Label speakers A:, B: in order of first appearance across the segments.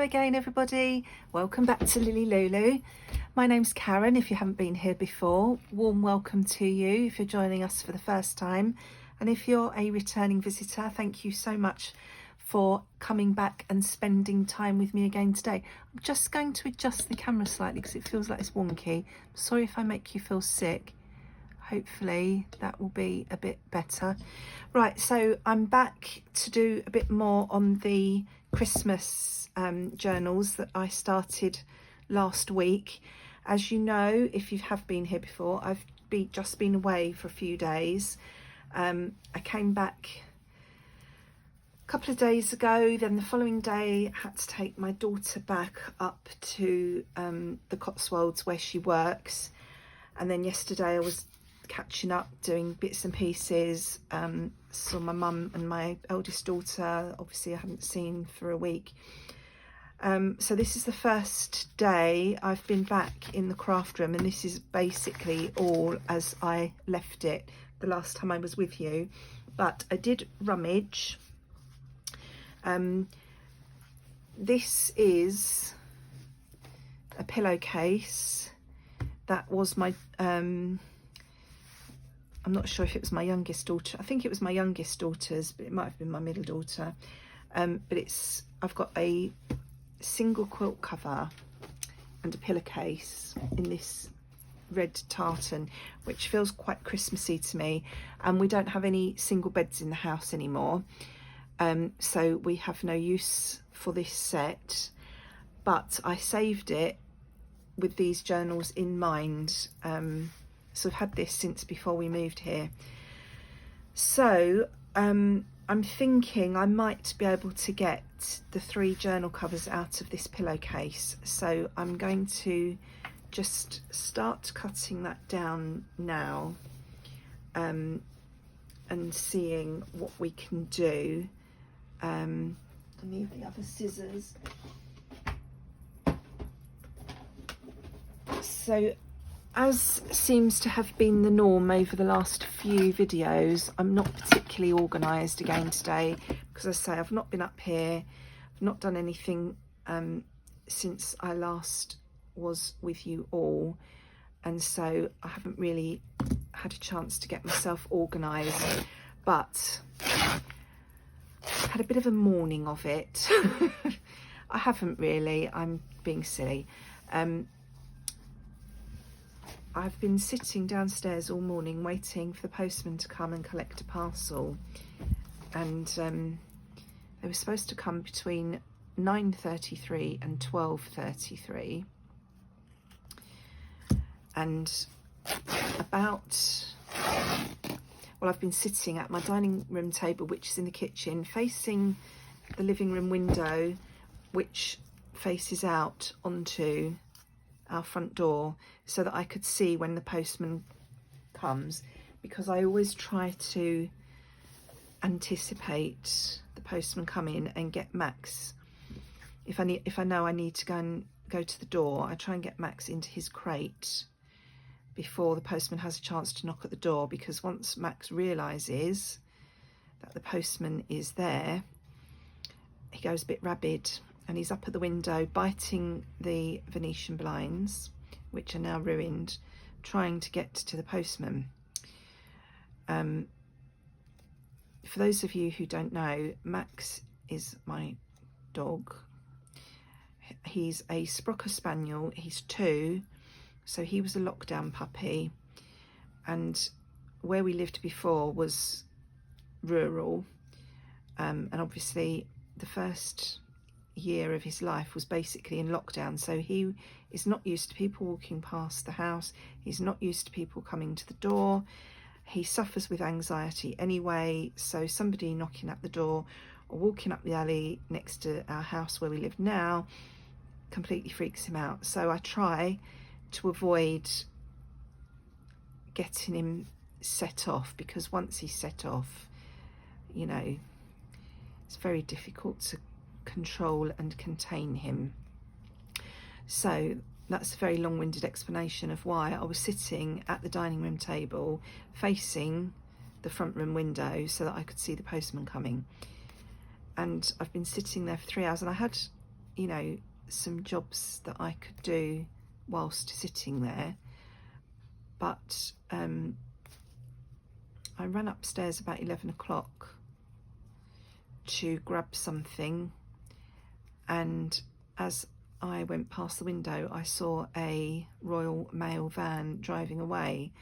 A: Hello again everybody, welcome back to LilyLuLou. My name's Karen. If you haven't been here before, warm welcome to you if you're joining us for the first time, and if you're a returning visitor, thank you so much for coming back and spending time with me again today. I'm just going to adjust the camera slightly because it feels like it's wonky. Sorry if I make you feel sick. Hopefully that will be a bit better. Right, so I'm back to do a bit more on the Christmas journals that I started last week. As you know, if you have been here before, I've just been away for a few days. I came back a couple of days ago, then the following day I had to take my daughter back up to the Cotswolds where she works, and then yesterday I was catching up, doing bits and pieces. Saw my mum and my eldest daughter, obviously I hadn't seen for a week. So this is the first day I've been back in the craft room, and this is basically all as I left it the last time I was with you. But I did rummage. This is a pillowcase that was my I'm not sure if it was my youngest daughter. I think it was my youngest daughter's, but it might have been my middle daughter. But I've got a single quilt cover and a pillowcase in this red tartan, which feels quite Christmassy to me. And we don't have any single beds in the house anymore. So we have no use for this set, but I saved it with these journals in mind. So I've had this since before we moved here. So I'm thinking I might be able to get the 3 journal covers out of this pillowcase. So I'm going to just start cutting that down now, and seeing what we can do. I need the other scissors. So, as seems to have been the norm over the last few videos, I'm not particularly organised again today, because as I say, I've not been up here, I've not done anything since I last was with you all, and so I haven't really had a chance to get myself organised, but I've had a bit of a morning of it. I haven't really, I'm being silly. I've been sitting downstairs all morning waiting for the postman to come and collect a parcel, and they were supposed to come between 9:33 and 12:33, and I've been sitting at my dining room table, which is in the kitchen, facing the living room window, which faces out onto our front door, so that I could see when the postman comes, because I always try to anticipate the postman coming and get Max. If I know I need to go to the door, I try and get Max into his crate before the postman has a chance to knock at the door, because once Max realises that the postman is there, he goes a bit rabid, and he's up at the window biting the Venetian blinds, which are now ruined, trying to get to the postman. For those of you who don't know, Max is my dog. He's a Sprocker Spaniel, he's 2, so he was a lockdown puppy, and where we lived before was rural, and obviously the first year of his life was basically in lockdown, so he is not used to people walking past the house, he's not used to people coming to the door, he suffers with anxiety anyway, so somebody knocking at the door or walking up the alley next to our house where we live now completely freaks him out. So I try to avoid getting him set off, because once he's set off, you know, it's very difficult to control and contain him. So that's a very long-winded explanation of why I was sitting at the dining room table facing the front room window so that I could see the postman coming. And I've been sitting there for 3 hours, and I had you know, some jobs that I could do whilst sitting there. But I ran upstairs about 11 o'clock to grab something, and as I went past the window I saw a Royal Mail van driving away,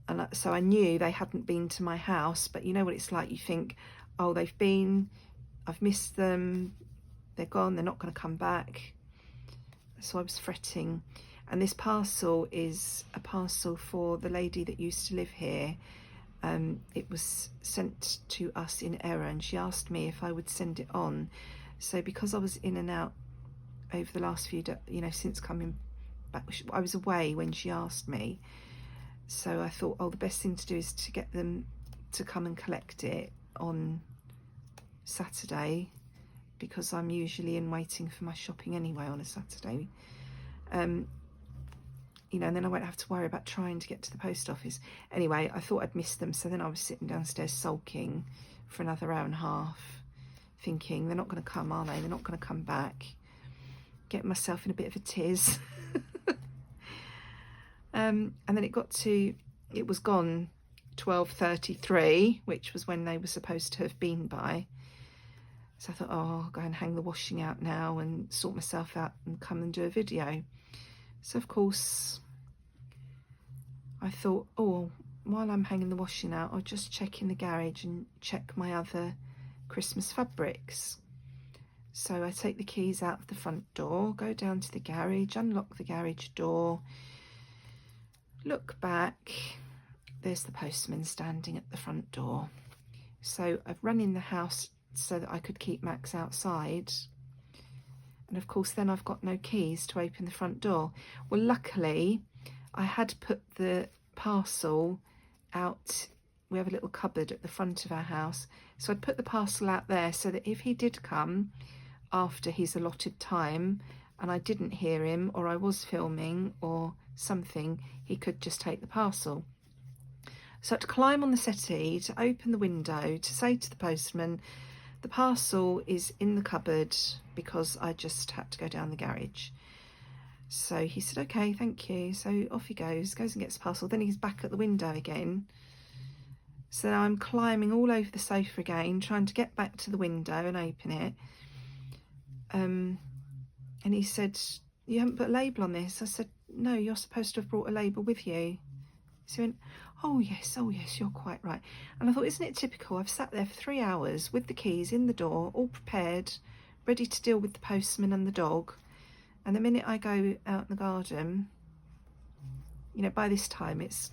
A: and so I knew they hadn't been to my house. But you know what it's like, you think, oh, they've been, I've missed them, they're gone, they're not going to come back. So I was fretting. And this parcel is a parcel for the lady that used to live here. It was sent to us in error, and she asked me if I would send it on. So because I was in and out over the last few days, you know, since coming back, I was away when she asked me. So I thought, oh, the best thing to do is to get them to come and collect it on Saturday, because I'm usually in waiting for my shopping anyway on a Saturday. You know, and then I won't have to worry about trying to get to the post office. Anyway, I thought I'd missed them, so then I was sitting downstairs sulking for another hour and a half, thinking, they're not going to come, are they? They're not going to come back. Getting myself in a bit of a tiz. And then it was gone 12:33, which was when they were supposed to have been by. So I thought, oh, I'll go and hang the washing out now and sort myself out and come and do a video. So of course I thought, oh, while I'm hanging the washing out, I'll just check in the garage and check my other Christmas fabrics. So I take the keys out of the front door, go down to the garage, unlock the garage door, look back, there's the postman standing at the front door. So I've run in the house so that I could keep Max outside. And of course then I've got no keys to open the front door. Well, luckily I had put the parcel out. We have a little cupboard at the front of our house. So I'd put the parcel out there so that if he did come after his allotted time and I didn't hear him, or I was filming or something, he could just take the parcel. So I had to climb on the settee to open the window to say to the postman, the parcel is in the cupboard, because I just had to go down the garage. So he said, okay, thank you. So off he goes and gets the parcel. Then he's back at the window again. So now I'm climbing all over the sofa again, trying to get back to the window and open it. And he said, you haven't put a label on this. I said, no, you're supposed to have brought a label with you. So he went, oh yes, you're quite right. And I thought, isn't it typical? I've sat there for 3 hours with the keys in the door, all prepared, ready to deal with the postman and the dog. And the minute I go out in the garden, you know, by this time it's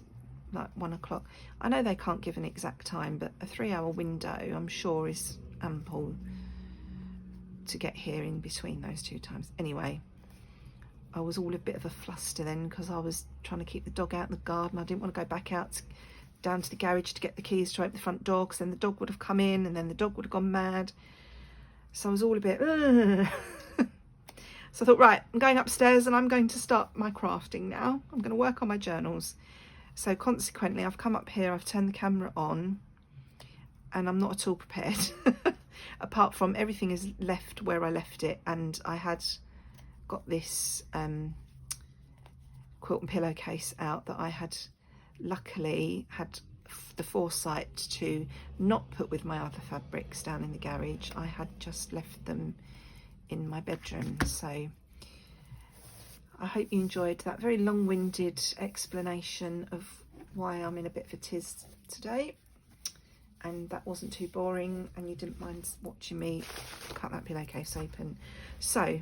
A: like 1 o'clock. I know they can't give an exact time, but a 3-hour window I'm sure is ample to get here in between those two times. Anyway, I was all a bit of a fluster then, because I was trying to keep the dog out in the garden. I didn't want to go back out down to the garage to get the keys to open the front door, because then the dog would have come in and then the dog would have gone mad. So I was all a bit So I thought, right, I'm going upstairs and I'm going to start my crafting now. I'm going to work on my journals. So consequently I've come up here, I've turned the camera on, and I'm not at all prepared. Apart from everything is left where I left it, and I had got this quilt and pillowcase out that I had luckily had the foresight to not put with my other fabrics down in the garage. I had just left them in my bedroom. So I hope you enjoyed that very long-winded explanation of why I'm in a bit of a tiz today, and that wasn't too boring and you didn't mind watching me cut that pillowcase open. So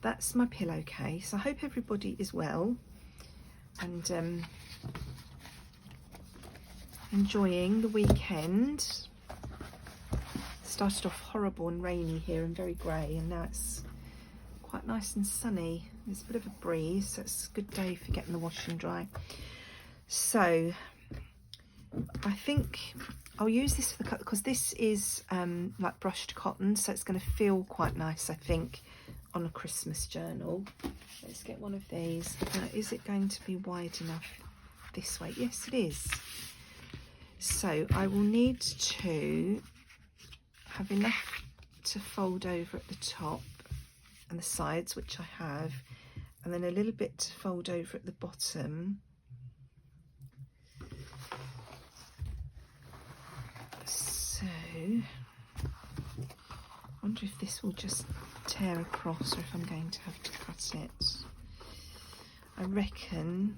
A: that's my pillowcase. I hope everybody is well and enjoying the weekend. Started off horrible and rainy here and very grey, and now it's quite nice and sunny. There's a bit of a breeze, so it's a good day for getting the wash and dry. So I think I'll use this for the cut, because this is like brushed cotton, so it's going to feel quite nice, I think, on a Christmas journal. Let's get one of these. Now, is it going to be wide enough this way? Yes, it is. So I will need to have enough to fold over at the top and the sides, which I have, and then a little bit to fold over at the bottom. So I wonder if this will just tear across or if I'm going to have to cut it. I reckon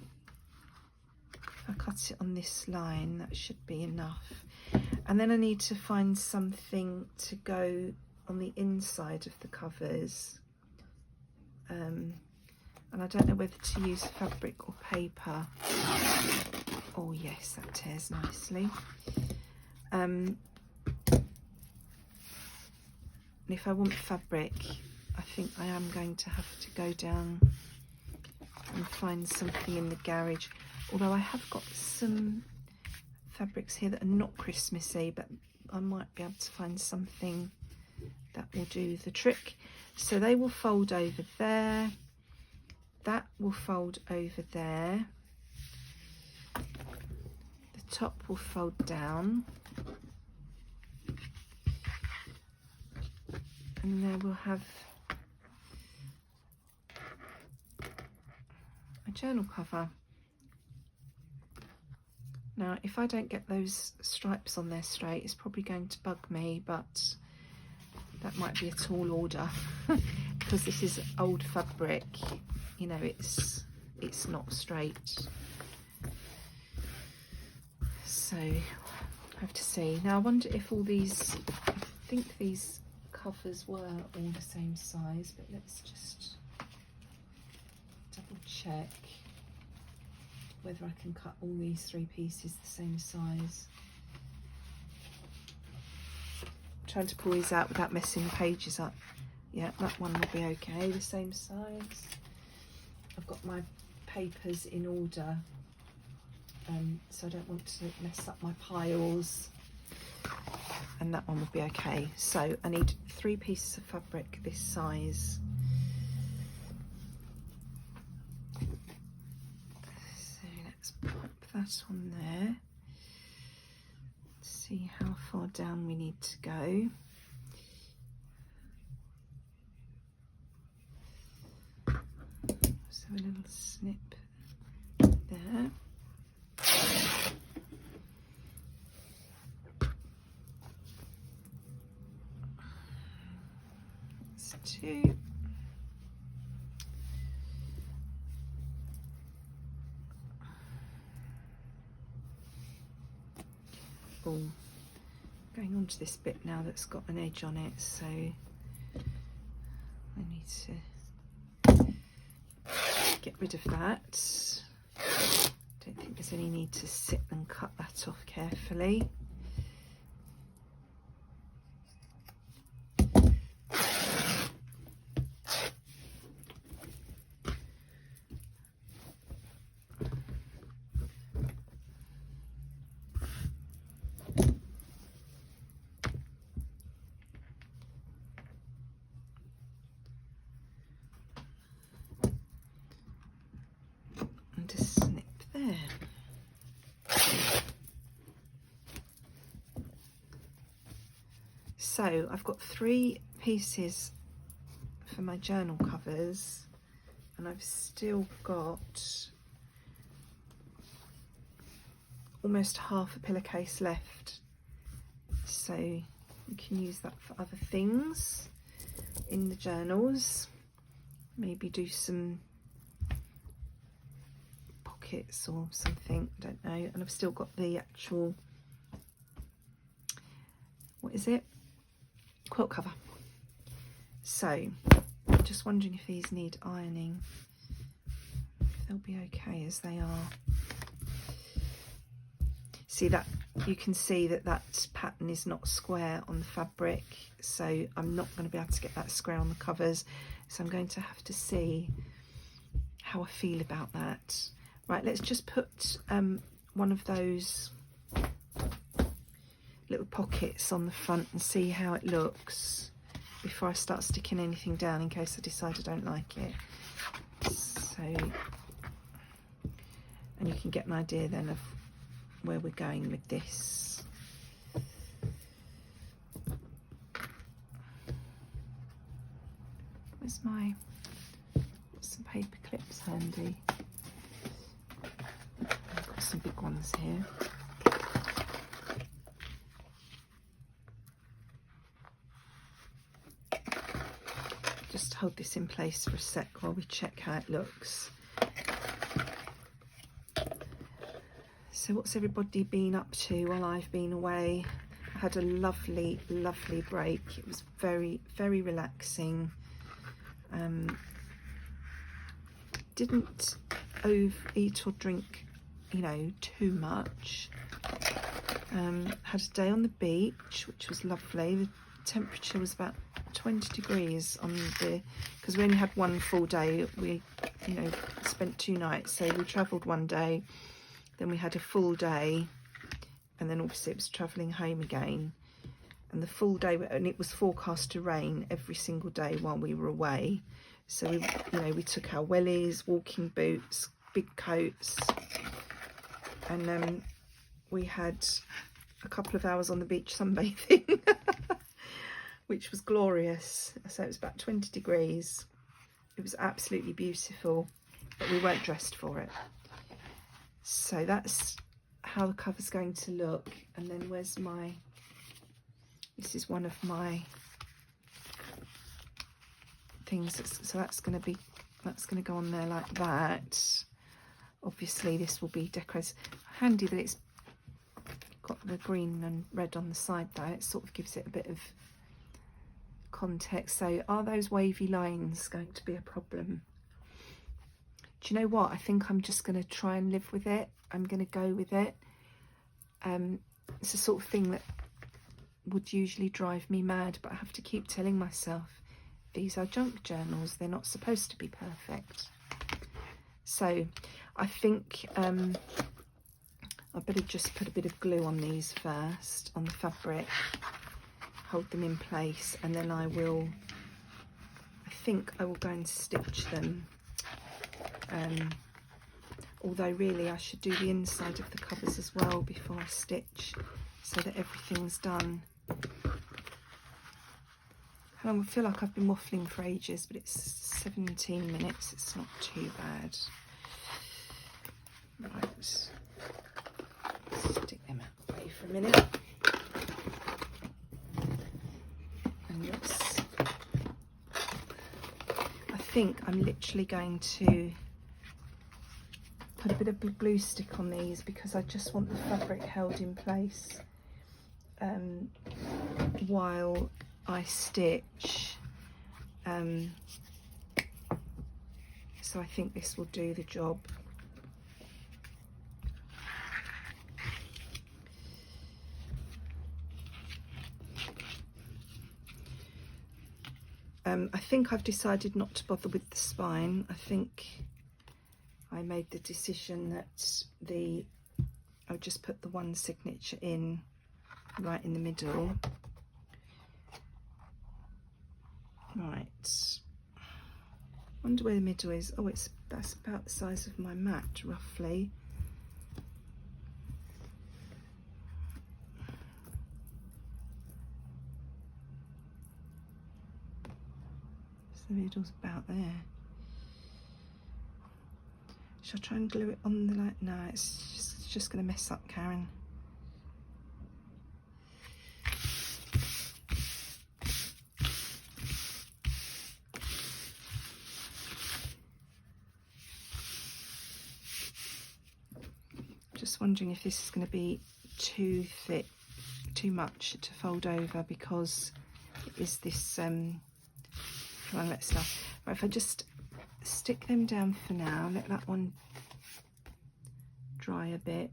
A: if I cut it on this line, that should be enough. And then I need to find something to go on the inside of the covers. And I don't know whether to use fabric or paper. Oh yes, that tears nicely. And if I want fabric, I think I am going to have to go down and find something in the garage. Although I have got some fabrics here that are not Christmassy, but I might be able to find something that will do the trick. So they will fold over there. That will fold over there. The top will fold down. And there we'll have a journal cover. Now, if I don't get those stripes on there straight, it's probably going to bug me, but that might be a tall order because this is old fabric. You know, it's not straight. So I have to see. Now I wonder if all these, I think these covers were all the same size, but let's just double check whether I can cut all these 3 pieces the same size. I'm trying to pull these out without messing the pages up. Yeah, that one will be okay, the same size. I've got my papers in order, so I don't want to mess up my piles, and that one will be okay. So I need 3 pieces of fabric this size. So let's pop that on there. See how far down we need to go. So a little snip there. That's 2. Oh, going on to this bit now that's got an edge on it, so I need to get rid of that. Don't think there's any need to sit and cut that off carefully. So I've got 3 pieces for my journal covers, and I've still got almost half a pillowcase left. So you can use that for other things in the journals. Maybe do some pockets or something, I don't know. And I've still got the actual, what is it? Quilt cover. So just wondering if these need ironing. If they'll be okay as they are. See that, you can see that that pattern is not square on the fabric, so I'm not going to be able to get that square on the covers, so I'm going to have to see how I feel about that. Right, let's just put one of those little pockets on the front and see how it looks before I start sticking anything down, in case I decide I don't like it. So, and you can get an idea then of where we're going with this. Where's my, got some paper clips handy. I've got some big ones here. Just hold this in place for a sec while we check how it looks. So what's everybody been up to while I've been away? I had a lovely, lovely break. It was very, very relaxing. Didn't overeat or drink, you know, too much. Had a day on the beach, which was lovely. The temperature was about 20 degrees on the, because we only had one full day. We, you know, spent 2 nights, so we travelled one day, then we had a full day, and then obviously it was travelling home again. And the full day, and it was forecast to rain every single day while we were away. So we, you know, we took our wellies, walking boots, big coats, and we had a couple of hours on the beach sunbathing, which was glorious. So it was about 20 degrees. It was absolutely beautiful, but we weren't dressed for it. So that's how the cover's going to look. And then where's my, this is one of my things. So that's going to go on there like that. Obviously this will be decorated. Handy that it's got the green and red on the side there. It sort of gives it a bit of context. So are those wavy lines going to be a problem? Do you know what? I think I'm just going to try and live with it. I'm going to go with it. It's the sort of thing that would usually drive me mad, but I have to keep telling myself these are junk journals. They're not supposed to be perfect. So I think I better just put a bit of glue on these first, on the fabric, hold them in place, and then I think I will go and stitch them. Although really I should do the inside of the covers as well before I stitch, so that everything's done. I feel like I've been waffling for ages, but it's 17 minutes, it's not too bad. Right, let's stick them out the way for a minute. And I think I'm literally going to put a bit of glue stick on these because I just want the fabric held in place while I stitch. So I think this will do the job. I think I've decided not to bother with the spine. I think I made the decision that I'll just put the one signature in right in the middle. Right, wonder where the middle is. Oh, that's about the size of my mat roughly. So the middle's about there. Shall I try and glue it on the light? No, it's just going to mess up, Karen. Just wondering if this is going to be too thick, too much to fold over, because it is this come on, let's start. Right, if I just stick them down for now, let that one dry a bit,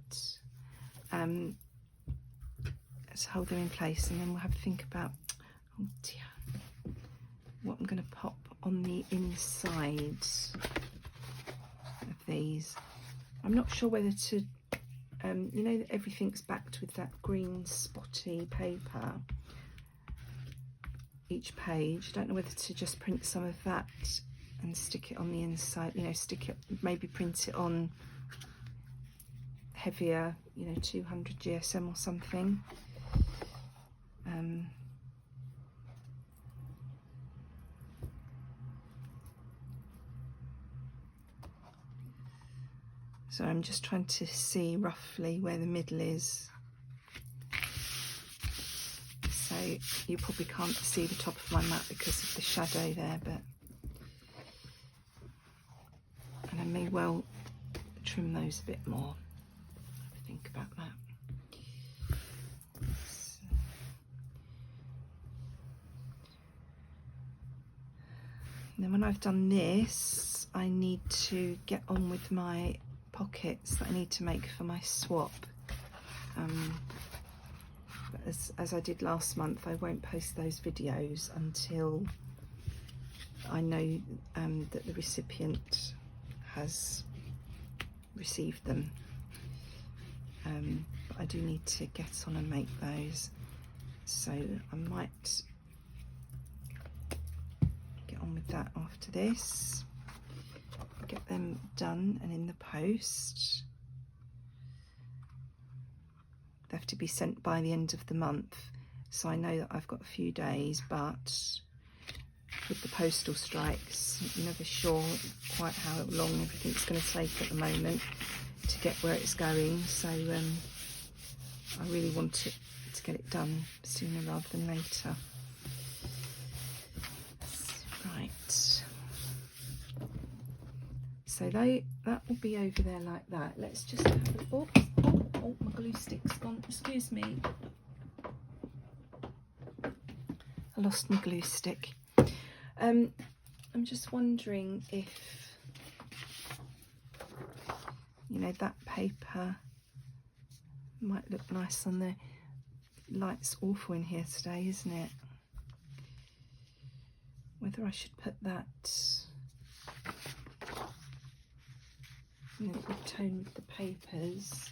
A: let's hold them in place, and then we'll have to think about, oh dear, what I'm going to pop on the inside of these. I'm not sure whether to you know that everything's backed with that green spotty paper, each page. I don't know whether to just print some of that and stick it on the inside, you know, stick it, maybe print it on heavier, you know, 200 GSM or something. So I'm just trying to see roughly where the middle is. So you probably can't see the top of my mat because of the shadow there, but and I may well trim those a bit more. Have a think about that. So. And then when I've done this, I need to get on with my pockets that I need to make for my swap. But as I did last month, I won't post those videos until I know that the recipient has received them. But I do need to get on and make those, so I might get on with that after this, get them done and in the post. They have to be sent by the end of the month, so I know that I've got a few days, but with the postal strikes, you're never sure quite how long everything's going to take at the moment to get where it's going. So I really want it to get it done sooner rather than later. Right. So that will be over there like that. Let's just have a look. Oh, my glue stick's gone. Excuse me. I lost my glue stick. I'm just wondering if, you know, that paper might look nice on the light's awful in here today, isn't it? Whether I should put that in a good tone with the papers.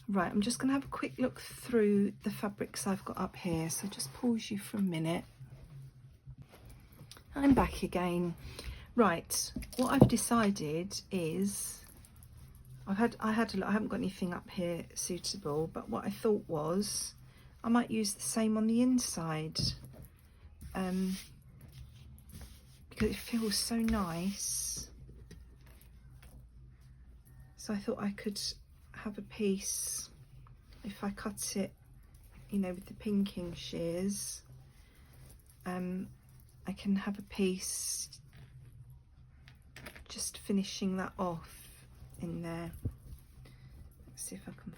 A: Right, I'm just going to have a quick look through the fabrics I've got up here, so just pause you for a minute. I'm back again. Right, what I've decided is I haven't got anything up here suitable, but what I thought was I might use the same on the inside, because it feels so nice. So I thought I could have a piece, if I cut it, you know, with the pinking shears, I can have a piece just finishing that off in there. Let's see if I can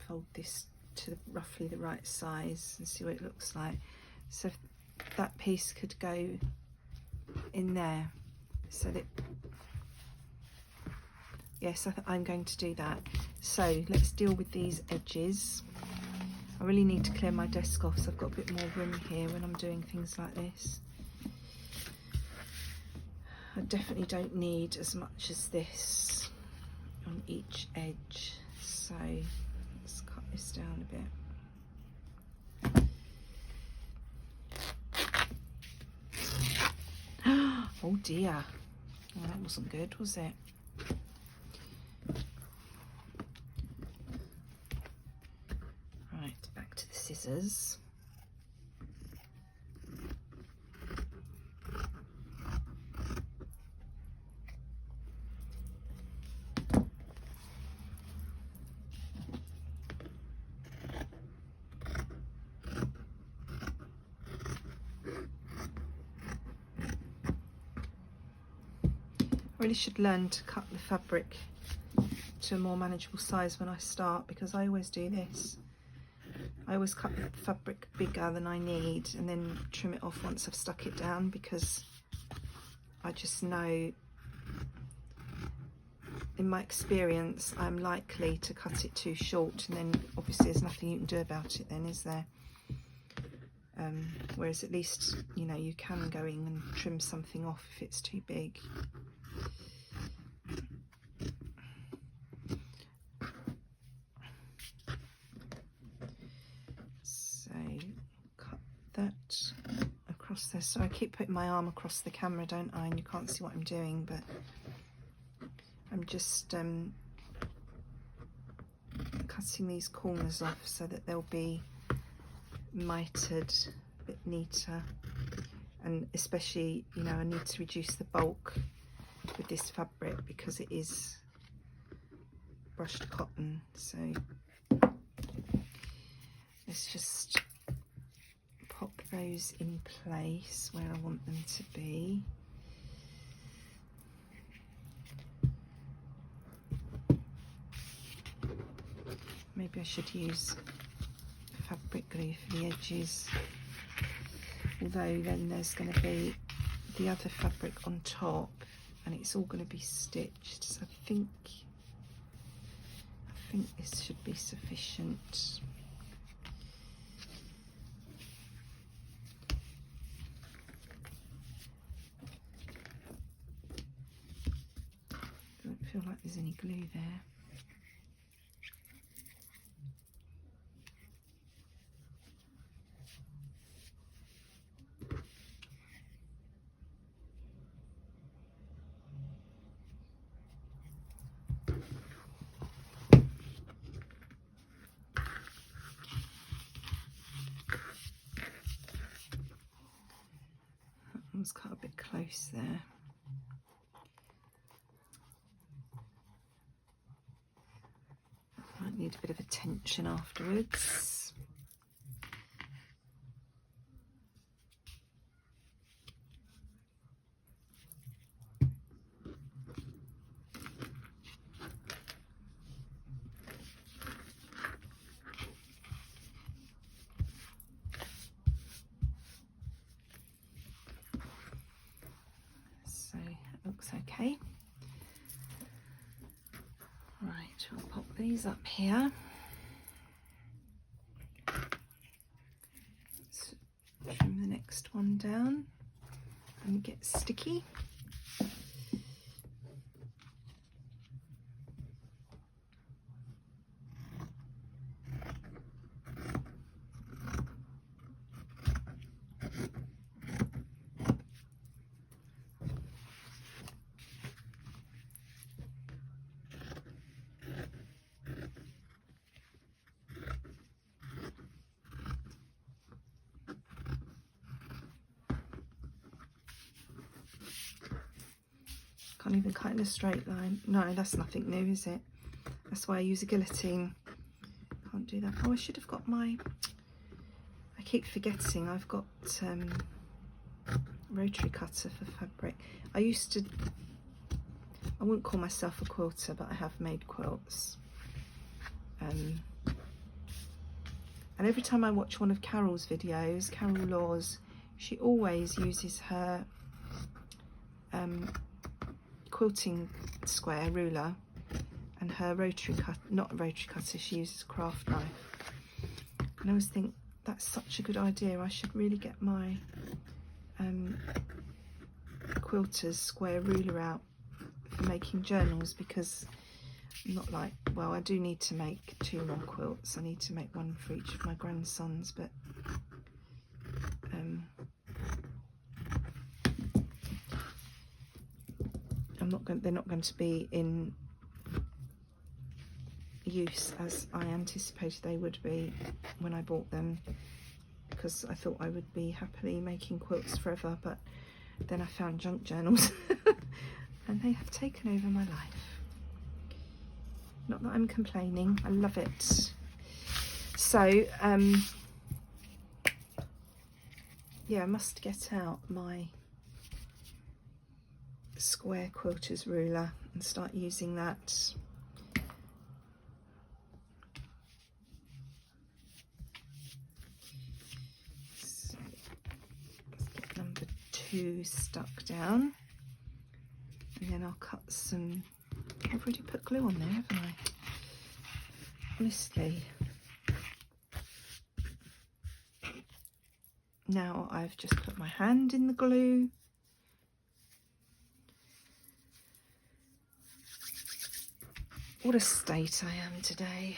A: fold this to roughly the right size and see what it looks like. So that piece could go in there, so that, yes, I'm going to do that. So let's deal with these edges. I really need to clear my desk off so I've got a bit more room here when I'm doing things like this. I definitely don't need as much as this on each edge, so let's cut this down a bit. Oh dear, well, that wasn't good, was it? Right, back to the scissors. I really should learn to cut the fabric to a more manageable size when I start, because I always do this. I always cut the fabric bigger than I need and then trim it off once I've stuck it down, because I just know, in my experience, I'm likely to cut it too short, and then obviously there's nothing you can do about it then, is there? Whereas at least, you know, you can go in and trim something off if it's too big. So cut that across there. So I keep putting my arm across the camera, don't I? And you can't see what I'm doing, but I'm just cutting these corners off so that they'll be mitered a bit neater. And especially, you know, I need to reduce the bulk with this fabric because it is brushed cotton. So let's just pop those in place where I want them to be. Maybe I should use fabric glue for the edges, although then there's going to be the other fabric on top and it's all going to be stitched, so I think this should be sufficient. Don't feel like there's any glue there. Was cut a bit close there. Might need a bit of attention afterwards. Looks okay. Right, we'll pop these up here. Let's trim the next one down and get sticky. Can't even cut in a straight line. No, that's nothing new, is it? That's why I use a guillotine. Can't do that. Oh, I should have got my... I keep forgetting I've got rotary cutter for fabric. I used to... I wouldn't call myself a quilter, but I have made quilts. And every time I watch one of Carol's videos, Carol Laws, she always uses her quilting square ruler and her rotary cut, not a rotary cutter, she uses a craft knife. And I always think that's such a good idea. I should really get my quilter's square ruler out for making journals, because I'm not like, well, I do need to make 2 more quilts. I need to make one for each of my grandsons, but they're not going to be in use as I anticipated they would be when I bought them, because I thought I would be happily making quilts forever, but then I found junk journals and they have taken over my life. Not that I'm complaining, I love it. So yeah, I must get out my square quilter's ruler and start using that. So let's get number 2 stuck down, and then I'll cut some... I've already put glue on there, haven't I? Honestly. Now I've just put my hand in the glue. What a state I am today.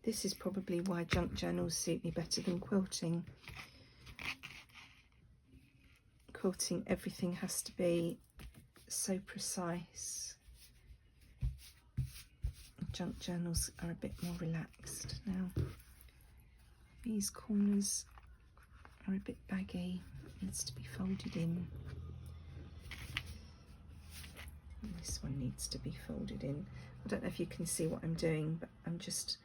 A: This is probably why junk journals suit me better than quilting. Quilting, everything has to be so precise. Junk journals are a bit more relaxed now. These corners are a bit baggy, needs to be folded in. And this one needs to be folded in. I don't know if you can see what I'm doing, but I'm just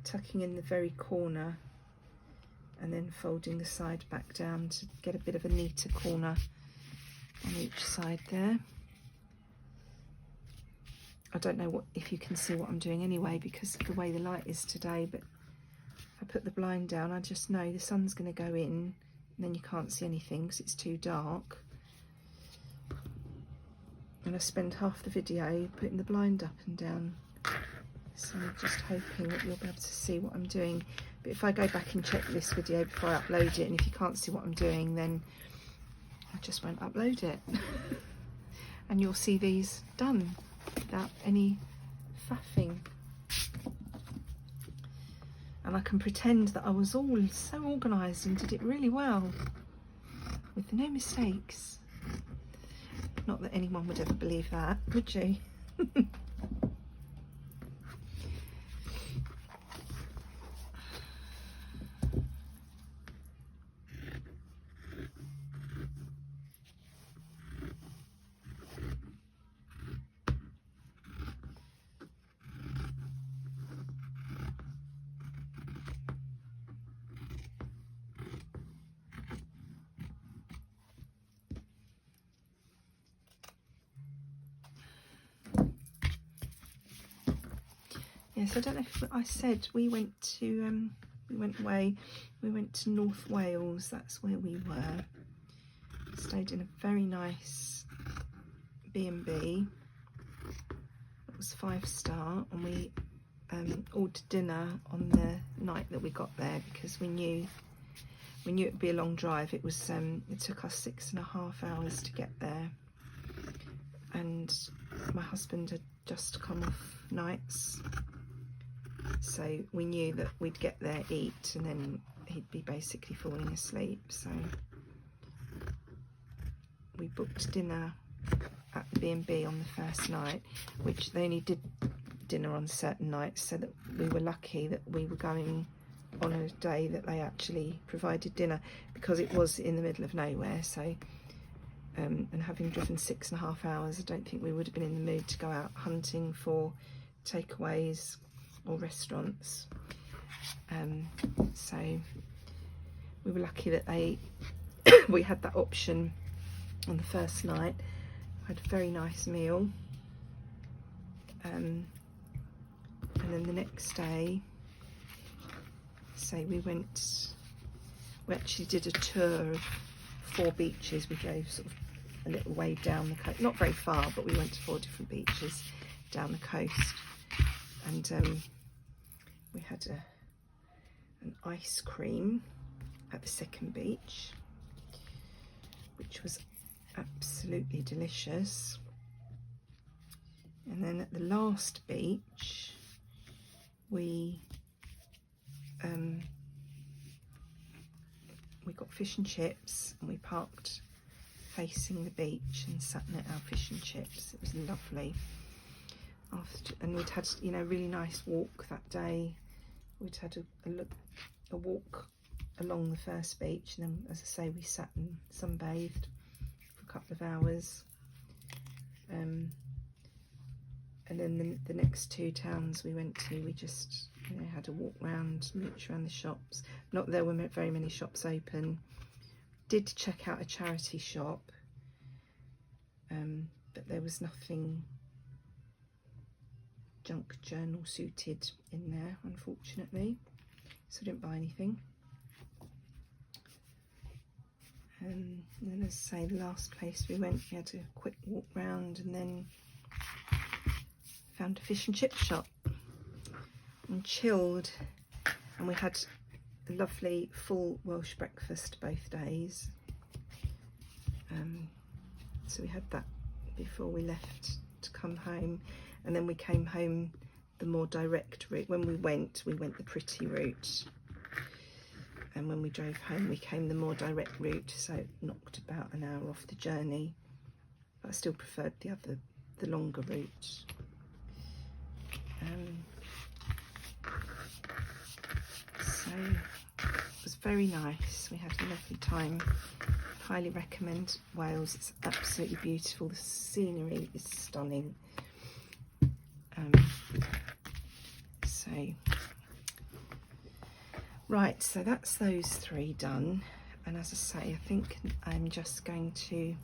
A: tucking in the very corner and then folding the side back down to get a bit of a neater corner on each side there. I don't know if you can see what I'm doing anyway because of the way the light is today, but if I put the blind down, I just know the sun's going to go in and then you can't see anything because it's too dark. And I spend half the video putting the blind up and down. So I'm just hoping that you'll be able to see what I'm doing. But if I go back and check this video before I upload it, and if you can't see what I'm doing, then I just won't upload it. And you'll see these done without any faffing. And I can pretend that I was all so organised and did it really well with no mistakes. Not that anyone would ever believe that, would you? Yes, I don't know if I said we went to North Wales. That's where we were. Stayed in a very nice B&B. It was 5-star, and we ordered dinner on the night that we got there because we knew it'd be a long drive. It was it took us 6.5 hours to get there, and my husband had just come off nights. So we knew that we'd get there, eat, and then he'd be basically falling asleep. So we booked dinner at the B&B on the first night, which they only did dinner on certain nights, so that we were lucky that we were going on a day that they actually provided dinner, because it was in the middle of nowhere. So and having driven 6.5 hours, I don't think we would have been in the mood to go out hunting for takeaways or restaurants. So we were lucky that we had that option on the first night. I had a very nice meal, and then the next day, we actually did a tour of 4 beaches. We drove sort of a little way down the coast, not very far, but we went to 4 different beaches down the coast. And we had an ice cream at the second beach, which was absolutely delicious. And then at the last beach, we got fish and chips, and we parked facing the beach and sat and ate our fish and chips. It was lovely. And we'd had, a really nice walk that day. We'd had a walk along the first beach, and then, as I say, we sat and sunbathed for a couple of hours. And then the next 2 towns we went to, we just had a walk round, mooch around the shops. Not there were very many shops open. Did check out a charity shop, but there was nothing junk journal suited in there, unfortunately, so I didn't buy anything. And then, as I say, the last place we went, we had a quick walk round and then found a fish and chip shop and chilled, and we had a lovely full Welsh breakfast both days. So we had that before we left to come home, and then we came home the more direct route. When we went the pretty route, and when we drove home we came the more direct route, so it knocked about an hour off the journey, but I still preferred the longer route. So it was very nice. We had a lovely time highly recommend Wales. It's absolutely beautiful. The scenery is stunning. Right, so that's those 3 done. And as I say, I think I'm just going to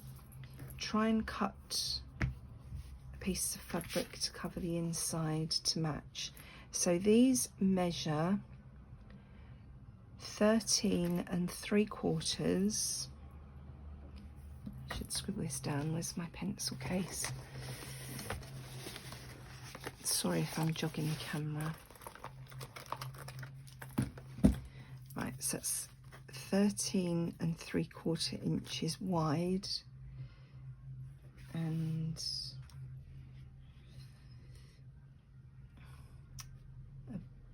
A: try and cut a piece of fabric to cover the inside to match. So these measure 13 3/4. I should scribble this down. Where's my pencil case? Sorry if I'm jogging the camera. Right, so that's 13 3/4 inches wide and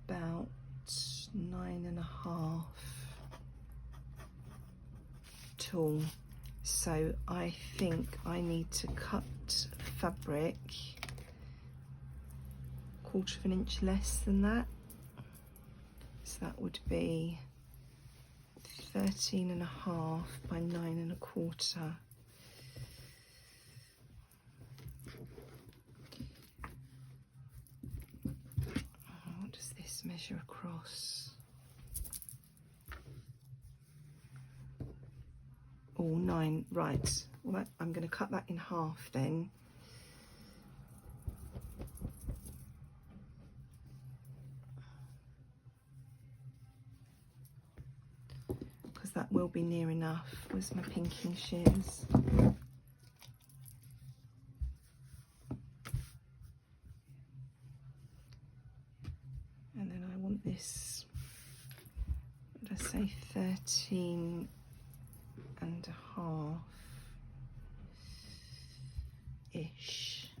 A: about 9.5 tall. So I think I need to cut fabric 1/4 of an inch less than that. So that would be 13.5 by 9.25. What does this measure across? Oh, 9, right. Well, I'm going to cut that in half then. Because that will be near enough. Where's my pinking shears? And then I want this, what did I say, 13.5 ish.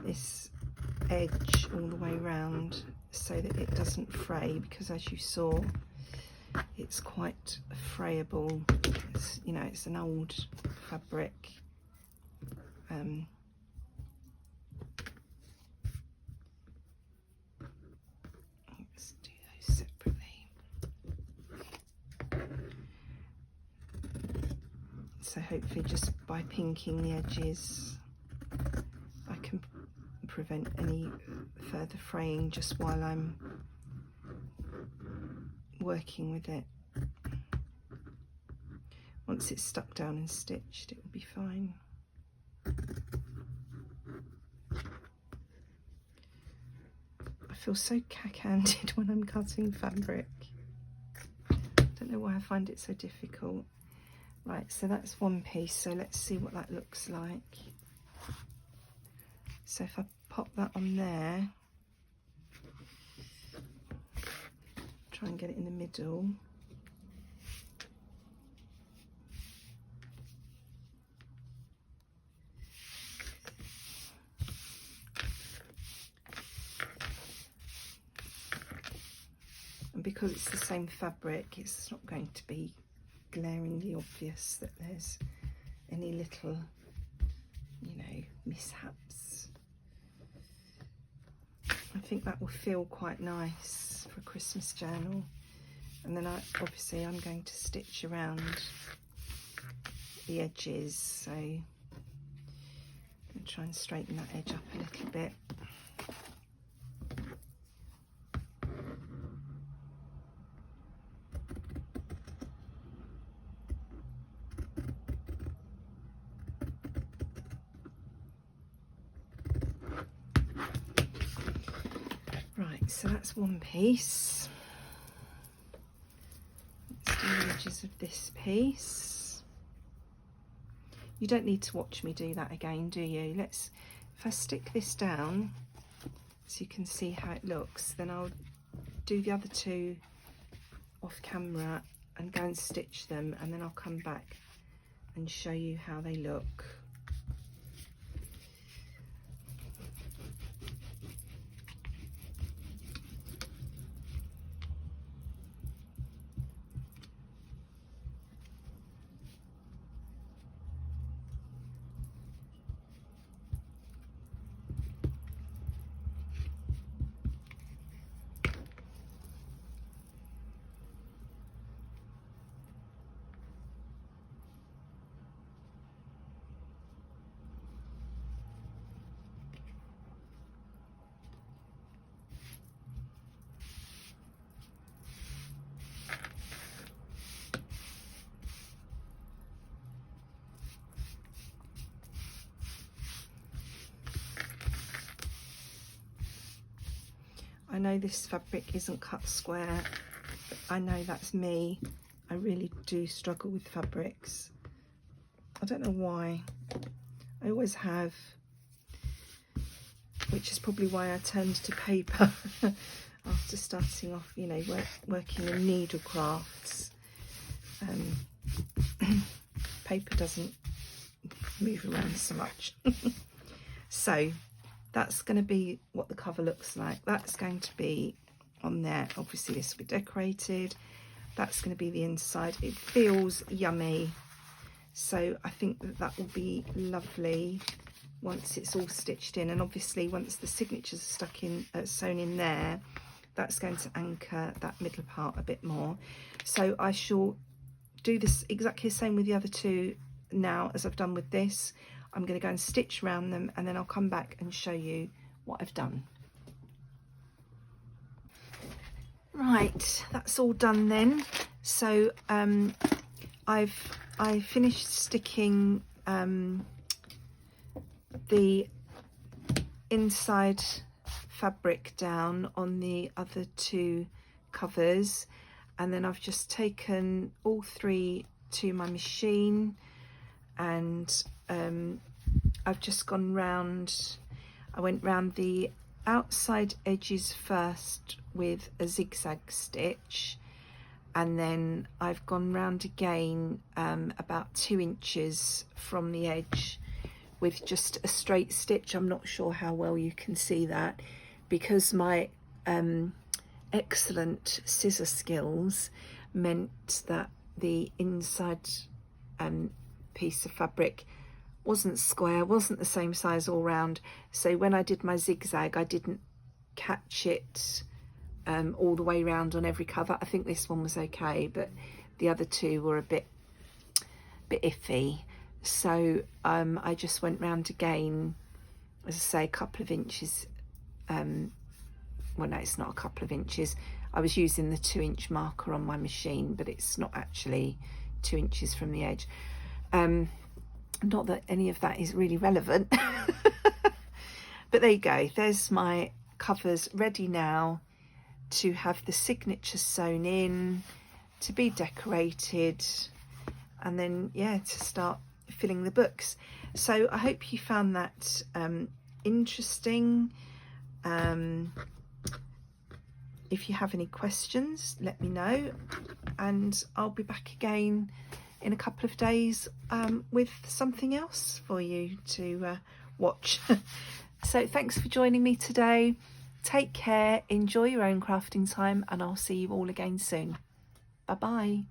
A: This edge all the way round so that it doesn't fray, because as you saw, it's quite frayable. It's, you know, it's an old fabric. Let's do those separately. So hopefully just by pinking the edges I can prevent any further fraying just while I'm working with it. Once it's stuck down and stitched, it will be fine. I feel so cack-handed when I'm cutting fabric. I don't know why I find it so difficult. Right, so that's one piece, so let's see what that looks like. So if I pop that on there, try and get it in the middle. And because it's the same fabric, it's not going to be glaringly obvious that there's any little, you know, mishaps. I think that will feel quite nice for a Christmas journal. And then obviously I'm going to stitch around the edges, so I'm going to try and straighten that edge up a little bit. so that's one piece. Let's do the edges of this piece. You don't need to watch me do that again, do you? If I stick this down so you can see how it looks, then I'll do the other two off camera and go and stitch them, and then I'll come back and show you how they look. I know this fabric isn't cut square, but I know that's me. I really do struggle with fabrics. I don't know why. I always have, which is probably why I turned to paper after starting off, you know, working in needle crafts. Paper doesn't move around so much. So that's going to be what the cover looks like. That's going to be on there. Obviously this will be decorated. That's going to be the inside. It feels yummy. So I think that will be lovely once it's all stitched in. And obviously once the signatures are stuck in, sewn in there, that's going to anchor that middle part a bit more. So I shall do this exactly the same with the other two now as I've done with this. I'm going to go and stitch around them, and then I'll come back and show you what I've done. Right, that's all done then. So I finished sticking the inside fabric down on the other two covers, and then I've just taken all three to my machine, and I've just gone round. I went round the outside edges first with a zigzag stitch, and then I've gone round again about 2 inches from the edge with just a straight stitch. I'm not sure how well you can see that because my excellent scissor skills meant that the inside piece of fabric wasn't square, wasn't the same size all round. So when I did my zigzag, I didn't catch it all the way round on every cover. I think this one was okay, but the other two were a bit iffy. So I just went round again, as I say, a couple of inches. Well, no, it's not a couple of inches. I was using the 2-inch marker on my machine, but it's not actually 2 inches from the edge. Not that any of that is really relevant, but there you go. There's my covers ready now to have the signatures sewn in, to be decorated, and then, yeah, to start filling the books. So I hope you found that interesting. If you have any questions, let me know, and I'll be back again in a couple of days with something else for you to watch. So thanks for joining me today. Take care, enjoy your own crafting time, and I'll see you all again soon. Bye bye.